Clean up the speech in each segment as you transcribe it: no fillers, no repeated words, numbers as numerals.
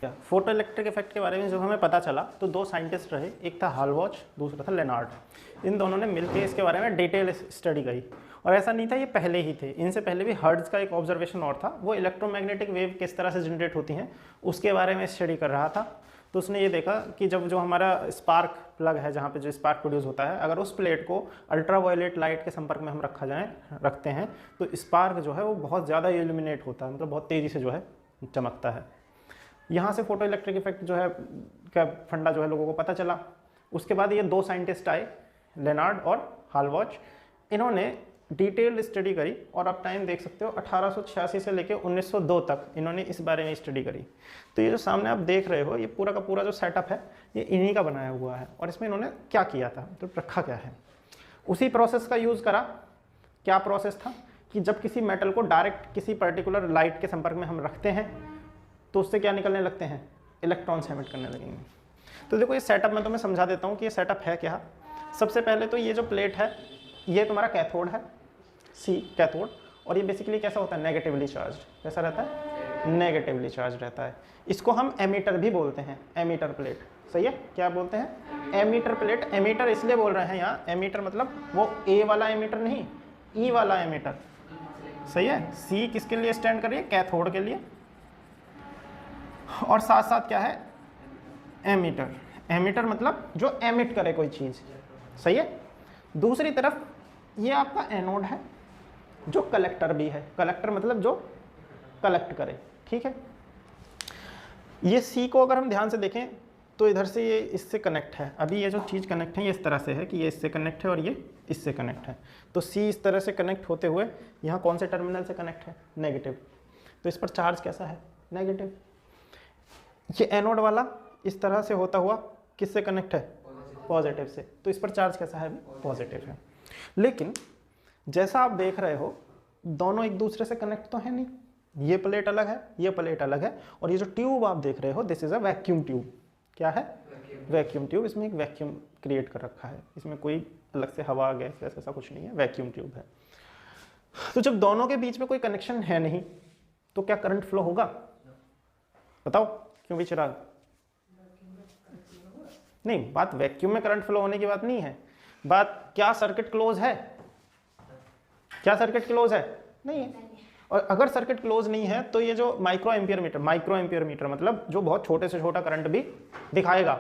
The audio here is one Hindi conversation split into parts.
क्या फोटो इलेक्ट्रिक इफेक्ट के बारे में जब हमें पता चला तो दो साइंटिस्ट रहे, एक था हालवॉच, दूसरा था लेनार्ड। इन दोनों ने मिलकर इसके बारे में डिटेल स्टडी करी। और ऐसा नहीं था ये पहले ही थे, इनसे पहले भी हर्ट्ज का एक ऑब्जर्वेशन और था, वो इलेक्ट्रोमैग्नेटिक वेव किस तरह से जनरेट होती हैं उसके बारे में स्टडी कर रहा था। तो उसने ये देखा कि जब जो हमारा स्पार्क प्लग है, जहाँ पे जो स्पार्क प्रोड्यूस होता है, अगर उस प्लेट को अल्ट्रावायलेट लाइट के संपर्क में हम रखते हैं तो स्पार्क जो है वो बहुत ज़्यादा इल्यूमिनेट होता है, मतलब बहुत तेज़ी से जो है चमकता है। यहाँ से फोटो इलेक्ट्रिक इफेक्ट जो है का फंडा जो है लोगों को पता चला। उसके बाद ये दो साइंटिस्ट आए, लेनार्ड और हालवॉच। इन्होंने डिटेल्ड स्टडी करी और आप टाइम देख सकते हो 1886 से लेकर 1902 तक इन्होंने इस बारे में स्टडी करी। तो ये जो सामने आप देख रहे हो, ये पूरा का पूरा जो सेटअप है ये इन्हीं का बनाया हुआ है। और इसमें इन्होंने क्या किया था, तो रखा क्या है, उसी प्रोसेस का यूज़ करा। क्या प्रोसेस था कि जब किसी मेटल को डायरेक्ट किसी पर्टिकुलर लाइट के संपर्क में हम रखते हैं तो उससे क्या निकलने लगते हैं, इलेक्ट्रॉन्स एमिट करने लगेंगे। तो देखो ये सेटअप मैं तुम्हें समझा देता हूँ कि ये सेटअप है क्या। सबसे पहले तो ये जो प्लेट है ये तुम्हारा कैथोड है, सी कैथोड, और ये बेसिकली कैसा होता है, नेगेटिवली चार्ज। कैसा रहता है, नेगेटिवली चार्ज रहता है। इसको हम एमीटर भी बोलते हैं, एमीटर प्लेट। सही है, क्या बोलते हैं, एमीटर प्लेट। एमीटर इसलिए बोल रहे हैं यहाँ, एमीटर मतलब वो ए वाला एमीटर नहीं, ई वाला एमीटर। सही है, सी किसके लिए स्टैंड कर रही है, कैथोड के लिए, और साथ साथ क्या है, एमीटर। एमीटर मतलब जो एमिट करे कोई चीज़। सही है। दूसरी तरफ ये आपका एनोड है जो कलेक्टर भी है। कलेक्टर मतलब जो कलेक्ट करे। ठीक है, ये सी को अगर हम ध्यान से देखें तो इधर से ये इससे कनेक्ट है। अभी ये जो चीज़ कनेक्ट है ये इस तरह से है कि ये इससे कनेक्ट है और ये इससे कनेक्ट है। तो सी इस तरह से कनेक्ट होते हुए यहाँ कौन से टर्मिनल से कनेक्ट है, नेगेटिव। तो इस पर चार्ज कैसा है, नेगेटिव। ये एनोड वाला इस तरह से होता हुआ किससे कनेक्ट है, पॉजिटिव से। तो इस पर चार्ज कैसा है, पॉजिटिव है। लेकिन जैसा आप देख रहे हो दोनों एक दूसरे से कनेक्ट तो है नहीं, ये प्लेट अलग है, ये प्लेट अलग है। और ये जो ट्यूब आप देख रहे हो this is a vacuum tube. क्या है, वैक्यूम ट्यूब। इसमें एक वैक्यूम क्रिएट कर रखा है, इसमें कोई अलग से हवा गैस ऐसा कुछ नहीं है, वैक्यूम ट्यूब है। तो जब दोनों के बीच में कोई कनेक्शन है नहीं तो क्या करंट फ्लो होगा, बताओ क्यों भी चिराग? नहीं, बात वैक्यूम में करंट फ्लो होने की बात नहीं है, बात क्या सर्किट क्लोज है, क्या सर्किट क्लोज है, नहीं है। और अगर सर्किट क्लोज नहीं है तो ये जो माइक्रो एम्पियर मीटर मतलब जो बहुत छोटे से छोटा करंट भी दिखाएगा,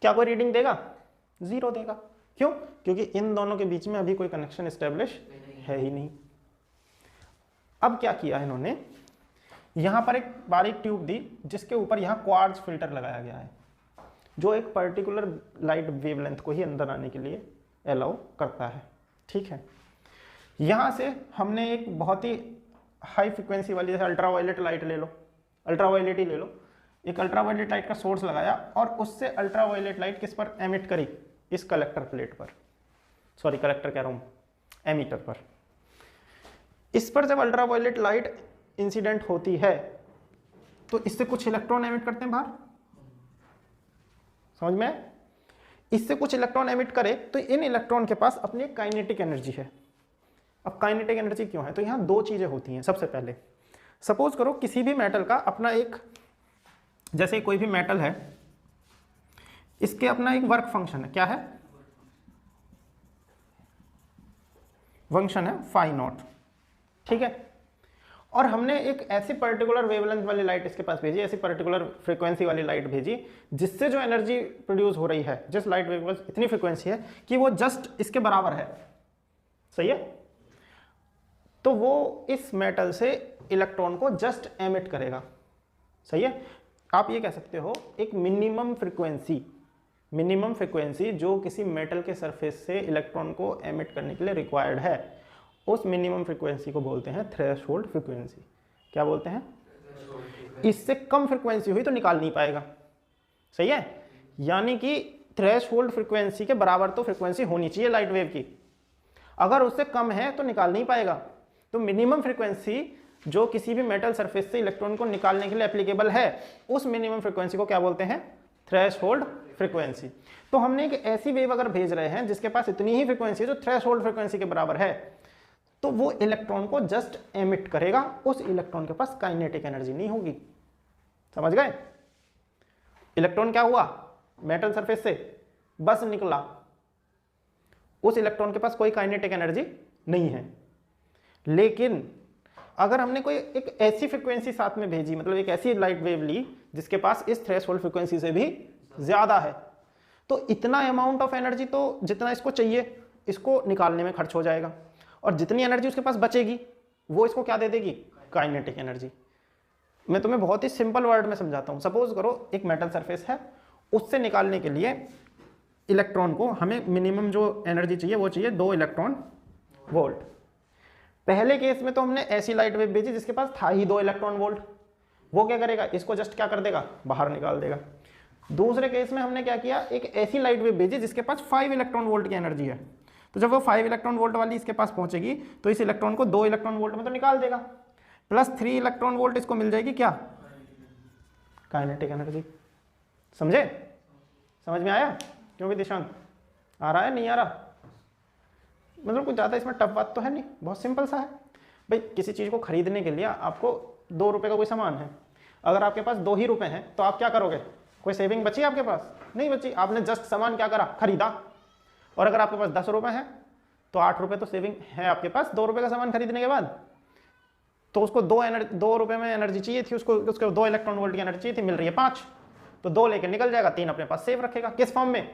क्या कोई रीडिंग देगा, जीरो देगा। क्यों? क्योंकि इन दोनों के बीच में अभी कोई कनेक्शन एस्टेब्लिश है ही नहीं। अब क्या किया इन्होंने, यहां पर एक बारीक ट्यूब दी जिसके ऊपर यहां क्वार्ट्ज फिल्टर लगाया गया है जो एक पर्टिकुलर लाइट वेवलेंथ को ही अंदर आने के लिए अलाउ करता है। ठीक है, यहाँ से हमने एक बहुत ही हाई फ्रिक्वेंसी वाली, जैसे अल्ट्रावायलेट लाइट ले लो, अल्ट्रावायलेट ही ले लो, एक अल्ट्रावायलेट लाइट का सोर्स लगाया और उससे अल्ट्रावायलेट लाइट किस पर एमिट करी, इस कलेक्टर प्लेट पर, सॉरी कलेक्टर कह रहा हूँ, एमीटर पर। इस पर जब अल्ट्रावायलेट लाइट इंसिडेंट होती है तो इससे कुछ इलेक्ट्रॉन एमिट करते हैं बाहर, समझ में? इससे कुछ इलेक्ट्रॉन एमिट करे तो इन इलेक्ट्रॉन के पास अपनी काइनेटिक एनर्जी है। अब काइनेटिक एनर्जी क्यों है, तो यहाँ दो चीजें होती हैं। सबसे पहले सपोज करो किसी भी मेटल का अपना एक, जैसे कोई भी मेटल है इसके अपना एक वर्क फंक्शन है, क्या है, फंक्शन है फाई नॉट। ठीक है, और हमने एक ऐसी पर्टिकुलर वेवलेंथ वाली लाइट इसके पास भेजी, ऐसी पर्टिकुलर फ्रीक्वेंसी वाली लाइट भेजी जिससे जो एनर्जी प्रोड्यूस हो रही है, जिस लाइट वेव पर इतनी फ्रीक्वेंसी है कि वो जस्ट इसके बराबर है। सही है, तो वो इस मेटल से इलेक्ट्रॉन को जस्ट एमिट करेगा। सही है, आप ये कह सकते हो एक मिनिमम फ्रीक्वेंसी जो किसी मेटल के सरफेस से इलेक्ट्रॉन को एमिट करने के लिए रिक्वायर्ड है, उस मिनिमम फ्रीक्वेंसी को बोलते हैं थ्रेशोल्ड फ्रीक्वेंसी। क्या बोलते हैं? इससे कम फ्रीक्वेंसी हुई तो निकाल नहीं पाएगा। सही है, यानी कि थ्रेशोल्ड फ्रीक्वेंसी के बराबर तो फ्रीक्वेंसी होनी चाहिए लाइट वेव की, अगर उससे कम है तो निकाल नहीं पाएगा। तो मिनिमम फ्रीक्वेंसी जो किसी भी मेटल सरफेस से इलेक्ट्रॉन को निकालने के लिए एप्लीकेबल है, उस मिनिमम फ्रीक्वेंसी को क्या बोलते हैं? Threshold frequency. तो हमने एक ऐसी वेव अगर भेज रहे हैं जिसके पास इतनी ही फ्रीक्वेंसी है जो थ्रेशोल्ड फ्रीक्वेंसी के बराबर है, तो वो इलेक्ट्रॉन को जस्ट एमिट करेगा, उस इलेक्ट्रॉन के पास काइनेटिक एनर्जी नहीं होगी। समझ गए? इलेक्ट्रॉन क्या हुआ, मेटल सरफेस से बस निकला, उस इलेक्ट्रॉन के पास कोई काइनेटिक एनर्जी नहीं है। लेकिन अगर हमने कोई एक ऐसी फ्रीक्वेंसी साथ में भेजी, मतलब एक ऐसी लाइट वेव ली जिसके पास इस थ्रेशोल्ड फ्रीक्वेंसी से भी ज्यादा है, तो इतना अमाउंट ऑफ एनर्जी तो जितना इसको चाहिए इसको निकालने में खर्च हो जाएगा, और जितनी एनर्जी उसके पास बचेगी वो इसको क्या दे देगी, काइनेटिक एनर्जी। मैं तुम्हें बहुत ही सिंपल वर्ड में समझाता हूँ। सपोज करो एक मेटल सरफेस है, उससे निकालने के लिए इलेक्ट्रॉन को हमें मिनिमम जो एनर्जी चाहिए वो चाहिए 2 इलेक्ट्रॉन वोल्ट। पहले केस में तो हमने ऐसी लाइट वेव भेजी जिसके पास था ही 2 इलेक्ट्रॉन वोल्ट, वो क्या करेगा, इसको जस्ट क्या कर देगा, बाहर निकाल देगा। दूसरे केस में हमने क्या किया, एक ऐसी लाइट वेव भेजी जिसके पास 5 इलेक्ट्रॉन वोल्ट की एनर्जी है, तो जब वो 5 इलेक्ट्रॉन वोल्ट वाली इसके पास पहुंचेगी तो इस इलेक्ट्रॉन को 2 इलेक्ट्रॉन वोल्ट में तो निकाल देगा, प्लस 3 इलेक्ट्रॉन वोल्ट इसको मिल जाएगी क्या, काइनेटिक एनर्जी। समझे? समझ में आया? क्यों भी दिशांत, आ रहा है नहीं आ रहा? मतलब कुछ ज़्यादा इसमें टफ बात तो है नहीं, बहुत सिंपल सा है भाई। किसी चीज़ को खरीदने के लिए आपको 2 रुपये का कोई सामान है, अगर आपके पास 2 ही रुपये हैं तो आप क्या करोगे, कोई सेविंग बची आपके पास, नहीं बची, आपने जस्ट सामान क्या करा, खरीदा। और अगर आपके पास 10 रुपये हैं तो 8 रुपये तो सेविंग है आपके पास 2 रुपये का सामान खरीदने के बाद। तो उसको 2 रुपये में एनर्जी चाहिए थी, उसको 2 इलेक्ट्रॉन वोल्ट की एनर्जी चाहिए थी, मिल रही है 5, तो 2 लेके निकल जाएगा, 3 अपने पास सेव रखेगा, किस फॉर्म में,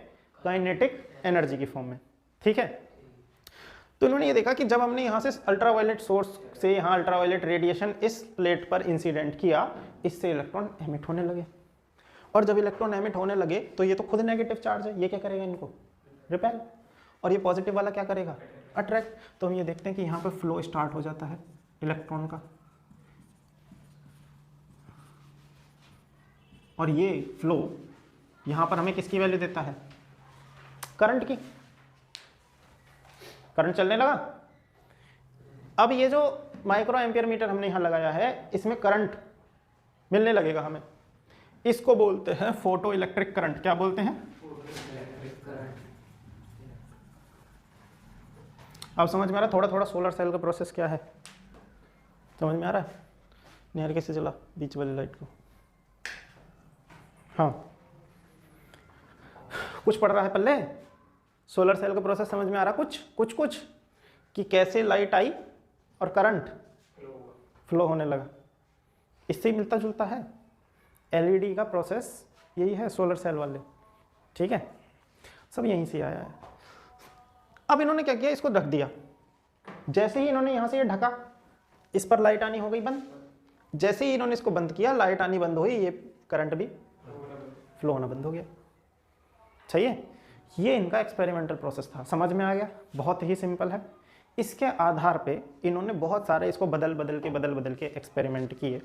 काइनेटिक एनर्जी की फॉर्म में। ठीक है, तो इन्होंने ये देखा कि जब हमने यहाँ से अल्ट्रावायलेट सोर्स से यहाँ अल्ट्रावायलेट रेडिएशन इस प्लेट पर इंसिडेंट किया, इससे इलेक्ट्रॉन एमिट होने लगे, और जब इलेक्ट्रॉन एमिट होने लगे तो ये तो खुद नेगेटिव चार्ज है, ये क्या करेगा, इनको रिपेल, और ये पॉजिटिव वाला क्या करेगा, अट्रैक्ट। तो हम ये देखते हैं कि यहाँ पर फ्लो स्टार्ट हो जाता है इलेक्ट्रॉन का, और ये फ्लो यहाँ पर हमें किसकी वैल्यू देता है, करंट की। करंट चलने लगा। अब ये जो माइक्रो एम्पियर मीटर हमने यहां लगाया है, इसमें करंट मिलने लगेगा हमें, इसको बोलते हैं फोटो इलेक्ट्रिक करंट। क्या बोलते हैं, अब समझ में आ रहा है थोड़ा थोड़ा सोलर सेल का प्रोसेस क्या है, समझ में आ रहा है। नियर कैसे चला बीच वाली लाइट को, हाँ कुछ पढ़ रहा है पल्ले, सोलर सेल का प्रोसेस समझ में आ रहा, कुछ कि कैसे लाइट आई और करंट फ्लो होने लगा, इससे ही मिलता जुलता है। एलईडी का प्रोसेस यही है, सोलर सेल वाले, ठीक है, सब यहीं से आया है। अब इन्होंने क्या किया, इसको ढक दिया। जैसे ही इन्होंने यहां से ये ढका, इस पर लाइट आनी हो गई बंद। जैसे ही इन्होंने इसको बंद किया, लाइट आनी बंद हुई, ये करंट भी फ्लो होना बंद हो गया। सही है, ये इनका एक्सपेरिमेंटल प्रोसेस था। समझ में आ गया, बहुत ही सिंपल है। इसके आधार पे इन्होंने बहुत सारे इसको बदल बदल के एक्सपेरिमेंट किए।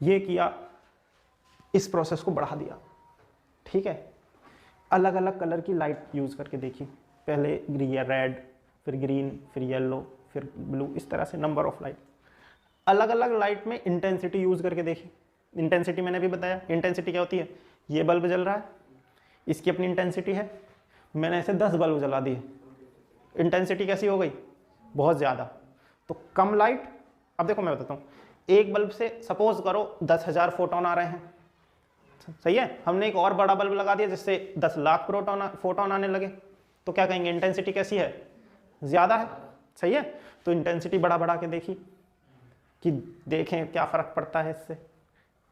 ये किया, इस प्रोसेस को बढ़ा दिया, ठीक है। अलग अलग कलर की लाइट यूज़ करके देखी, पहले रेड, फिर ग्रीन, फिर येलो, फिर ब्लू, इस तरह से नंबर ऑफ लाइट। अलग अलग लाइट में इंटेंसिटी यूज़ करके देखी। इंटेंसिटी मैंने भी बताया, इंटेंसिटी क्या होती है, ये बल्ब जल रहा है, इसकी अपनी इंटेंसिटी है, मैंने ऐसे 10 बल्ब जला दिए, इंटेंसिटी कैसी हो गई, बहुत ज़्यादा। तो कम लाइट, अब देखो मैं बताता हूँ, एक बल्ब से सपोज करो 10,000 फोटोन आ रहे हैं, सही है। हमने एक और बड़ा बल्ब लगा दिया जिससे 10 लाख फोटोन आने लगे, तो क्या कहेंगे, इंटेंसिटी कैसी है, ज़्यादा है, सही है। तो इंटेंसिटी बढ़ा के देखी कि देखें क्या फ़र्क पड़ता है इससे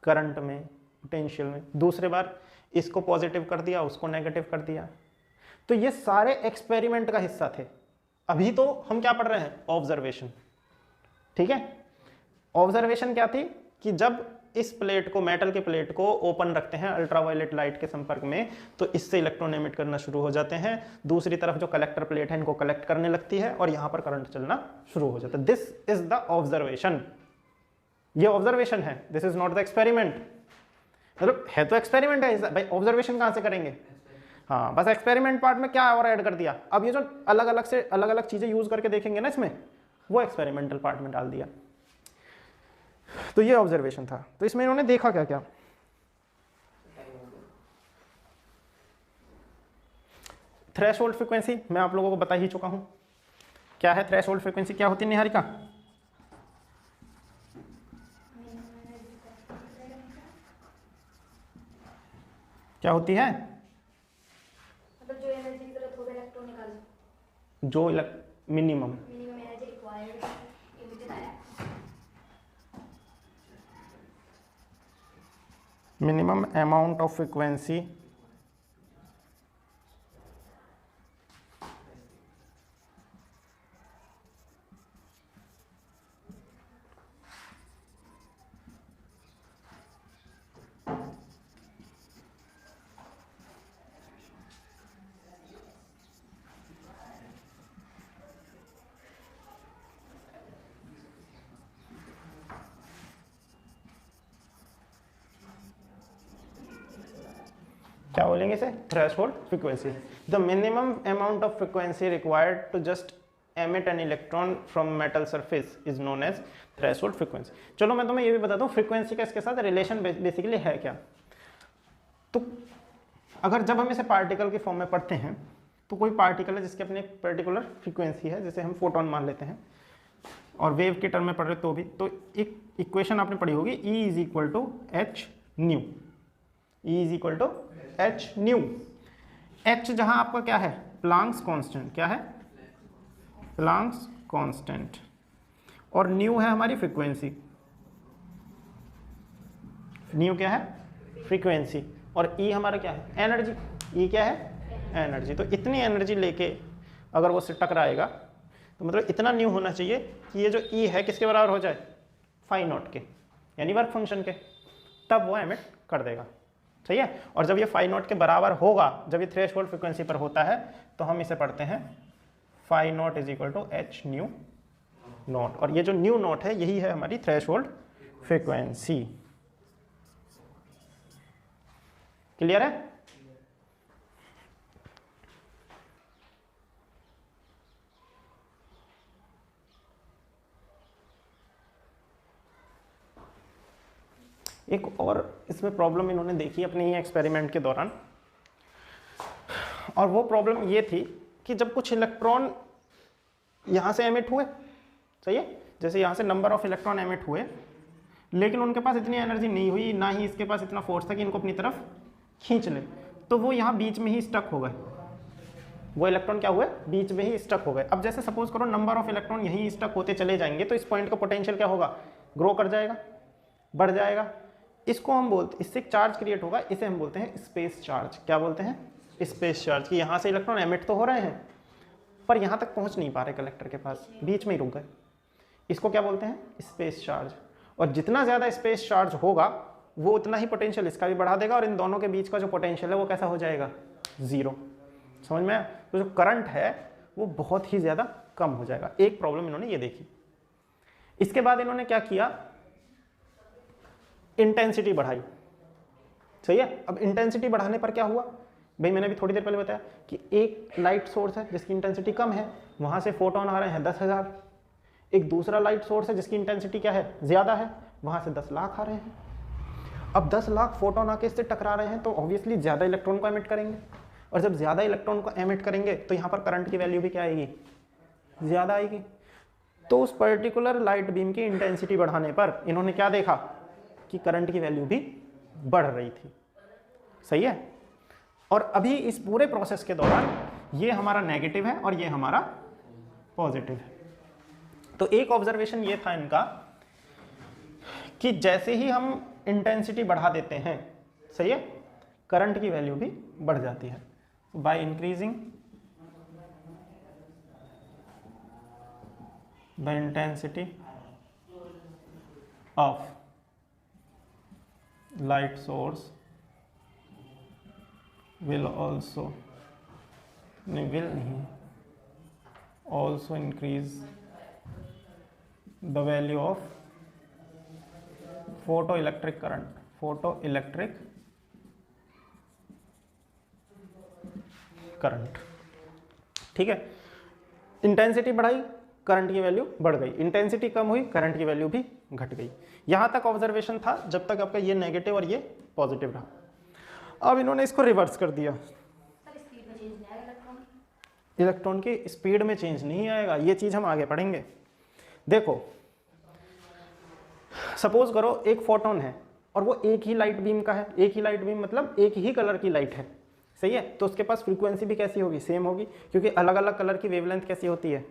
करंट में, पोटेंशियल में। दूसरे बार इसको पॉजिटिव कर दिया, उसको नेगेटिव कर दिया। तो ये सारे एक्सपेरिमेंट का हिस्सा थे। अभी तो हम क्या पढ़ रहे हैं, ऑब्जर्वेशन, ठीक है। ऑब्जर्वेशन क्या थी कि जब इस प्लेट को, मेटल के प्लेट को ओपन रखते हैं अल्ट्रावायलेट लाइट के संपर्क में, तो इससे इलेक्ट्रॉन एमिट करना शुरू हो जाते हैं। दूसरी तरफ जो कलेक्टर प्लेट है इनको कलेक्ट करने लगती है और यहां पर करंट चलना शुरू हो जाता है। दिस इज द ऑब्जर्वेशन, ये ऑब्जर्वेशन है, this is not the experiment. मतलब है तो एक्सपेरिमेंट है भाई, ऑब्जर्वेशन कहां से करेंगे, हाँ बस एक्सपेरिमेंट पार्ट में क्या और ऐड कर दिया। अब ये जो अलग अलग चीजें यूज करके देखेंगे ना इसमें, वो एक्सपेरिमेंटल पार्ट में डाल दिया। तो ये ऑब्जर्वेशन था। तो इसमें इन्होंने देखा क्या क्या, थ्रेशोल्ड फ्रीक्वेंसी मैं आप लोगों को बता ही चुका हूं। क्या है थ्रेशोल्ड फ्रीक्वेंसी, क्या होती है निहारिका? क्या होती है? मतलब जो एनर्जी की जरूरत होगा इलेक्ट्रॉन निकालने, जो मिनिमम एनर्जी रिक्वायर्ड इमिटेड आया। मिनिमम अमाउंट ऑफ फ्रीक्वेंसी क्या बोलेंगे इसे? Threshold frequency. The minimum amount of frequency required to just emit an electron from metal surface is known as threshold frequency. चलो मैं तुम्हें ये भी बताता हूँ फ्रीक्वेंसी का इसके साथ रिलेशन बेसिकली है क्या। तो अगर जब हम इसे पार्टिकल के फॉर्म में पढ़ते हैं तो कोई पार्टिकल है जिसकी अपनी एक पर्टिकुलर फ्रीक्वेंसी है, जैसे हम फोटोन मान लेते हैं, और वेव के टर्म में पढ़ रहे तो भी, तो एक इक्वेशन आपने पढ़ी होगी, E is equal to h nu. E is equal to h nu. H जहां आपका क्या है? Planck's constant. क्या है? Planck's constant. और न्यू है हमारी फ्रीक्वेंसी। न्यू क्या है? फ्रीक्वेंसी। और ई हमारा क्या है? एनर्जी। ई क्या है? एनर्जी। तो इतनी एनर्जी लेके अगर वो उससे टकराएगा तो मतलब इतना न्यू होना चाहिए कि ये जो ई है किसके बराबर हो जाए? फाई नॉट के, यानी वर्क फंक्शन के, तब वो एमिट कर देगा। सही है। और जब ये फाई नॉट के बराबर होगा, जब ये थ्रेशोल्ड फ्रीक्वेंसी पर होता है, तो हम इसे पढ़ते हैं phi not is equal to h nu not. और ये जो न्यू नॉट है यही है हमारी थ्रेशोल्ड फ्रीक्वेंसी। क्लियर है? एक और इसमें प्रॉब्लम इन्होंने देखी अपने ही एक्सपेरिमेंट के दौरान, और वो प्रॉब्लम ये थी कि जब कुछ इलेक्ट्रॉन यहाँ से एमिट हुए, सही है, जैसे यहाँ से नंबर ऑफ इलेक्ट्रॉन एमिट हुए, लेकिन उनके पास इतनी एनर्जी नहीं हुई, ना ही इसके पास इतना फोर्स था कि इनको अपनी तरफ खींच ले, तो वो यहाँ बीच में ही स्टक हो गए। वो इलेक्ट्रॉन क्या हुए? बीच में ही स्टक हो गए। अब जैसे सपोज करो नंबर ऑफ इलेक्ट्रॉन यहीं स्टक होते चले जाएंगे, तो इस पॉइंट का पोटेंशियल क्या होगा? ग्रो कर जाएगा, बढ़ जाएगा। इसको हम बोलते, इससे एक चार्ज क्रिएट होगा, इसे हम बोलते हैं स्पेस चार्ज। क्या बोलते हैं? Space charge. कि यहाँ से इलेक्ट्रॉन एमिट तो हो रहे हैं पर यहाँ तक पहुँच नहीं पा रहे कलेक्टर के पास, बीच में ही रुक गए। इसको क्या बोलते हैं? Space charge. और जितना ज़्यादा स्पेस चार्ज होगा वो उतना ही पोटेंशियल इसका भी बढ़ा देगा, और इन दोनों के बीच का जो पोटेंशियल है वो कैसा हो जाएगा? जीरो। समझ में? तो जो करंट है वो बहुत ही ज़्यादा कम हो जाएगा। एक प्रॉब्लम इन्होंने ये देखी। इसके बाद इन्होंने क्या किया? इंटेंसिटी बढ़ाई। सही है। अब इंटेंसिटी बढ़ाने पर क्या हुआ भाई? मैंने भी थोड़ी देर पहले बताया कि एक लाइट सोर्स है जिसकी इंटेंसिटी कम है, वहां से फोटोन आ रहे हैं 10,000। एक दूसरा लाइट सोर्स है जिसकी इंटेंसिटी क्या है? ज्यादा है, वहां से 10 लाख आ रहे हैं। अब 10 लाख फोटोन आके इससे टकरा रहे हैं तो ऑब्वियसली ज्यादा इलेक्ट्रॉन को एमिट करेंगे, और जब ज्यादा इलेक्ट्रॉन को एमिट करेंगे तो यहाँ पर करंट की वैल्यू भी क्या आएगी? ज्यादा आएगी। तो उस पर्टिकुलर लाइट बीम की इंटेंसिटी बढ़ाने पर इन्होंने क्या देखा कि करंट की वैल्यू भी बढ़ रही थी। सही है। और अभी इस पूरे प्रोसेस के दौरान ये हमारा नेगेटिव है और ये हमारा पॉजिटिव है। तो एक ऑब्जर्वेशन ये था इनका कि जैसे ही हम इंटेंसिटी बढ़ा देते हैं, सही है, करंट की वैल्यू भी बढ़ जाती है। By increasing the intensity of light source will also increase the value of photoelectric current। ठीक है। इंटेंसिटी बढ़ाई, करंट की वैल्यू बढ़ गई, इंटेंसिटी कम हुई, करंट की वैल्यू भी घट गई। यहां तक ऑब्जर्वेशन था जब तक आपका ये नेगेटिव और ये पॉजिटिव रहा। अब इन्होंने इसको रिवर्स कर दिया। इलेक्ट्रॉन की स्पीड में चेंज नहीं आएगा, ये चीज हम आगे पढ़ेंगे। देखो सपोज करो एक फोटोन है, और वो एक ही लाइट बीम का है, एक ही लाइट बीम मतलब एक ही कलर की लाइट है, सही है, तो उसके पास फ्रीक्वेंसी भी कैसी होगी, सेम होगी, क्योंकि अलग अलग कलर की वेवलेंथ कैसी होती है,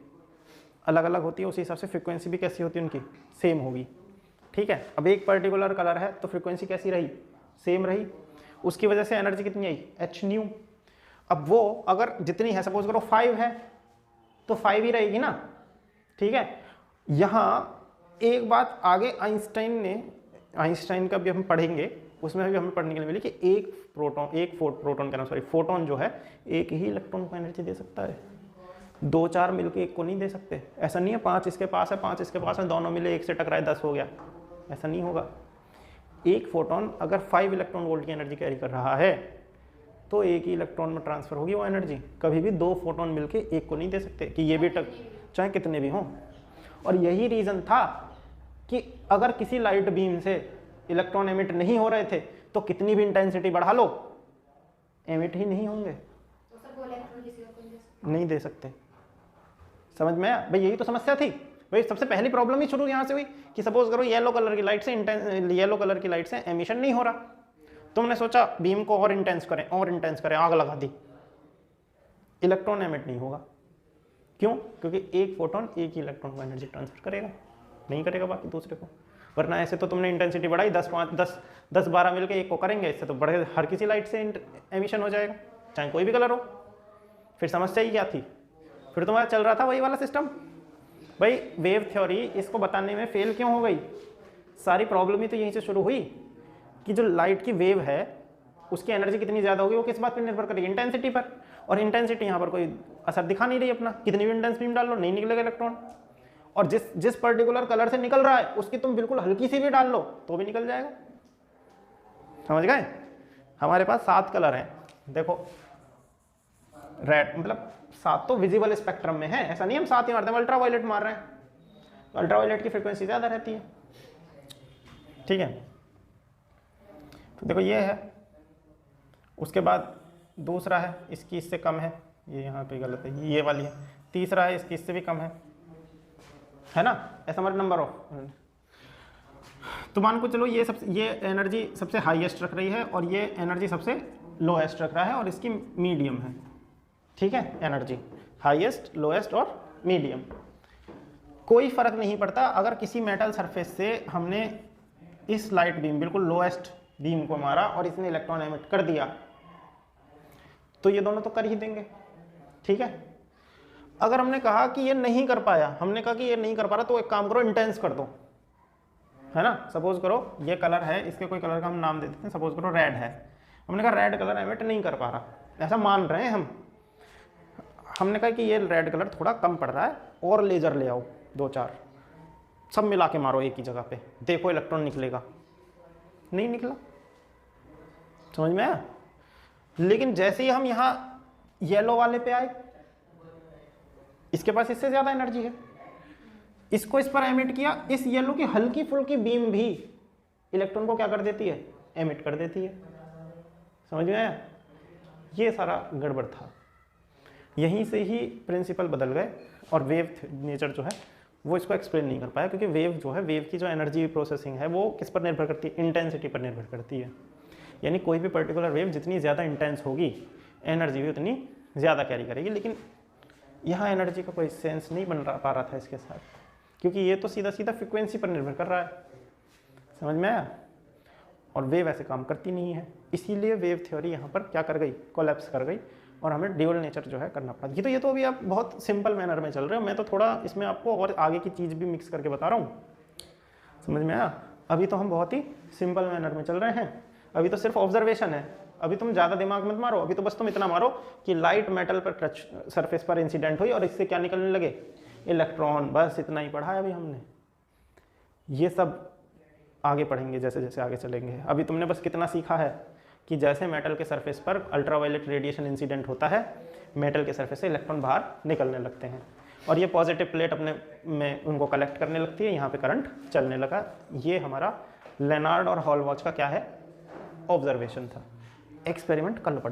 अलग अलग होती है, उसी हिसाब से फ्रीक्वेंसी भी कैसी होती है उनकी, सेम होगी, ठीक है। अब एक पर्टिकुलर कलर है तो फ्रीक्वेंसी कैसी रही, सेम रही, उसकी वजह से एनर्जी कितनी आई, एच न्यू। अब वो अगर जितनी है, सपोज करो 5 है तो 5 ही रहेगी ना, ठीक है। यहाँ एक बात आगे आइंस्टाइन का भी हम पढ़ेंगे, उसमें भी हमें पढ़ने के लिए मिली कि एक फोटोन जो है एक ही इलेक्ट्रॉन को एनर्जी दे सकता है, 2-4 मिलके एक को नहीं दे सकते। ऐसा नहीं है 5 इसके पास है 5 इसके पास है, दोनों मिले एक से टकराए 10 हो गया, ऐसा नहीं होगा। एक फोटोन अगर 5 इलेक्ट्रॉन वोल्ट की एनर्जी कैरी कर रहा है तो एक ही इलेक्ट्रॉन में ट्रांसफर होगी वो एनर्जी, कभी भी 2 फोटोन मिलके एक को नहीं दे सकते कि ये भी चाहे कितने भी हों। और यही रीज़न था कि अगर किसी लाइट बीम से इलेक्ट्रॉन एमिट नहीं हो रहे थे तो कितनी भी इंटेंसिटी बढ़ा लो एमिट ही नहीं होंगे, तो सर वो इलेक्ट्रॉन किसी को नहीं दे सकते। समझ में आया भाई, यही तो समस्या थी भाई, सबसे पहली प्रॉब्लम ही शुरू यहाँ से हुई कि सपोज करो येलो कलर की लाइट से एमिशन नहीं हो रहा, तुमने सोचा बीम को और इंटेंस करें, आग लगा दी, इलेक्ट्रॉन एमिट नहीं होगा। क्यों? क्योंकि एक फोटोन एक ही इलेक्ट्रॉन को एनर्जी ट्रांसफर करेगा, नहीं करेगा बाकी दूसरे को। वरना ऐसे तो तुमने इंटेंसिटी बढ़ाई 10-12 मिलकर एक को करेंगे, इससे तो बड़े हर किसी लाइट से एमिशन हो जाएगा, चाहे कोई भी कलर हो। फिर समस्या ही क्या थी, फिर तुम्हारा चल रहा था वही वाला सिस्टम। भाई वेव थ्योरी इसको बताने में फेल क्यों हो गई, सारी प्रॉब्लम ही तो यहीं से शुरू हुई कि जो लाइट की वेव है उसकी एनर्जी कितनी ज़्यादा होगी वो किस बात पर निर्भर करेगी, इंटेंसिटी पर। और इंटेंसिटी यहाँ पर कोई असर दिखा नहीं रही अपना, कितनी भी इंटेंस बीम डाल लो नहीं निकलेगा इलेक्ट्रॉन। और जिस पर्टिकुलर कलर से निकल रहा है उसकी तुम बिल्कुल हल्की सी भी डाल लो तो भी निकल जाएगा। समझ गए? हमारे पास 7 कलर हैं, देखो रेड मतलब 7 तो विजिबल स्पेक्ट्रम में है, ऐसा नहीं हम 7 ही मारते हैं, अल्ट्रावायलेट मार रहे हैं, अल्ट्रावायलेट की फ्रीक्वेंसी ज़्यादा रहती है, ठीक है। तो देखो ये है, उसके बाद दूसरा है इसकी इससे कम है, ये यहाँ पे गलत है, ये वाली है। तीसरा है इसकी इससे भी कम है ना, ऐसा हमारा नंबर ऑफ। तो मान को चलो ये एनर्जी सबसे हाईएस्ट रख रही है और ये एनर्जी सबसे लोएस्ट रख रहा है और इसकी मीडियम है, ठीक है, एनर्जी हाईएस्ट लोएस्ट और मीडियम। कोई फर्क नहीं पड़ता अगर किसी मेटल सरफेस से हमने इस लाइट बीम बिल्कुल लोएस्ट बीम को मारा और इसने इलेक्ट्रॉन एमिट कर दिया तो ये दोनों तो कर ही देंगे, ठीक है। अगर हमने कहा कि ये नहीं कर पाया, हमने कहा कि ये नहीं कर पा रहा तो एक काम करो इंटेंस कर दो, है ना। सपोज करो ये कलर है, इसके कोई कलर का हम नाम दे देते हैं, सपोज करो रेड है, हमने कहा रेड कलर एमिट नहीं कर पा रहा, ऐसा मान रहे हैं हमने कहा कि ये रेड कलर थोड़ा कम पड़ रहा है और लेजर ले आओ 2-4 सब मिला के मारो एक ही जगह पे, देखो इलेक्ट्रॉन निकलेगा, नहीं निकला। समझ में आया? लेकिन जैसे ही हम यहाँ येलो वाले पे आए, इसके पास इससे ज़्यादा एनर्जी है, इसको इस पर एमिट किया, इस येलो की हल्की फुल्की बीम भी इलेक्ट्रॉन को क्या कर देती है, एमिट कर देती है। समझ में आया? ये सारा गड़बड़ था, यहीं से ही प्रिंसिपल बदल गए और वेव नेचर जो है वो इसको एक्सप्लेन नहीं कर पाया, क्योंकि वेव जो है, वेव की जो एनर्जी प्रोसेसिंग है वो किस पर निर्भर करती है, इंटेंसिटी पर निर्भर करती है। यानी कोई भी पर्टिकुलर वेव जितनी ज़्यादा इंटेंस होगी एनर्जी भी उतनी ज़्यादा कैरी करेगी। लेकिन यहाँ एनर्जी का कोई सेंस नहीं बन पा रहा था इसके साथ, क्योंकि ये तो सीधा सीधा फ्रिक्वेंसी पर निर्भर कर रहा है। समझ में आया? और वेव ऐसे काम करती नहीं है, इसीलिए वेव थ्योरी यहाँ पर क्या कर गई, कोलैप्स कर गई और हमें ड्यूअल नेचर जो है करना पड़ा। ये तो अभी आप बहुत सिंपल मैनर में चल रहे हो, मैं तो थोड़ा इसमें आपको और आगे की चीज़ भी मिक्स करके बता रहा हूँ। समझ में आया? अभी तो हम बहुत ही सिंपल मैनर में चल रहे हैं, अभी तो सिर्फ ऑब्जर्वेशन है, अभी तुम ज़्यादा दिमाग मत मारो, अभी तो बस तुम इतना मारो कि लाइट मेटल पर टच सरफेस पर इंसिडेंट हुई और इससे क्या निकलने लगे, इलेक्ट्रॉन, बस इतना ही पढ़ा है अभी हमने। ये सब आगे पढ़ेंगे जैसे जैसे आगे चलेंगे। अभी तुमने बस कितना सीखा है कि जैसे मेटल के सरफेस पर अल्ट्रावायलेट रेडिएशन इंसिडेंट होता है, मेटल के सरफेस से इलेक्ट्रॉन बाहर निकलने लगते हैं और ये पॉजिटिव प्लेट अपने में उनको कलेक्ट करने लगती है, यहाँ पे करंट चलने लगा। ये हमारा लेनार्ड और हॉलबॉच का क्या है, ऑब्जर्वेशन था। एक्सपेरिमेंट कल पढ़ेंगे।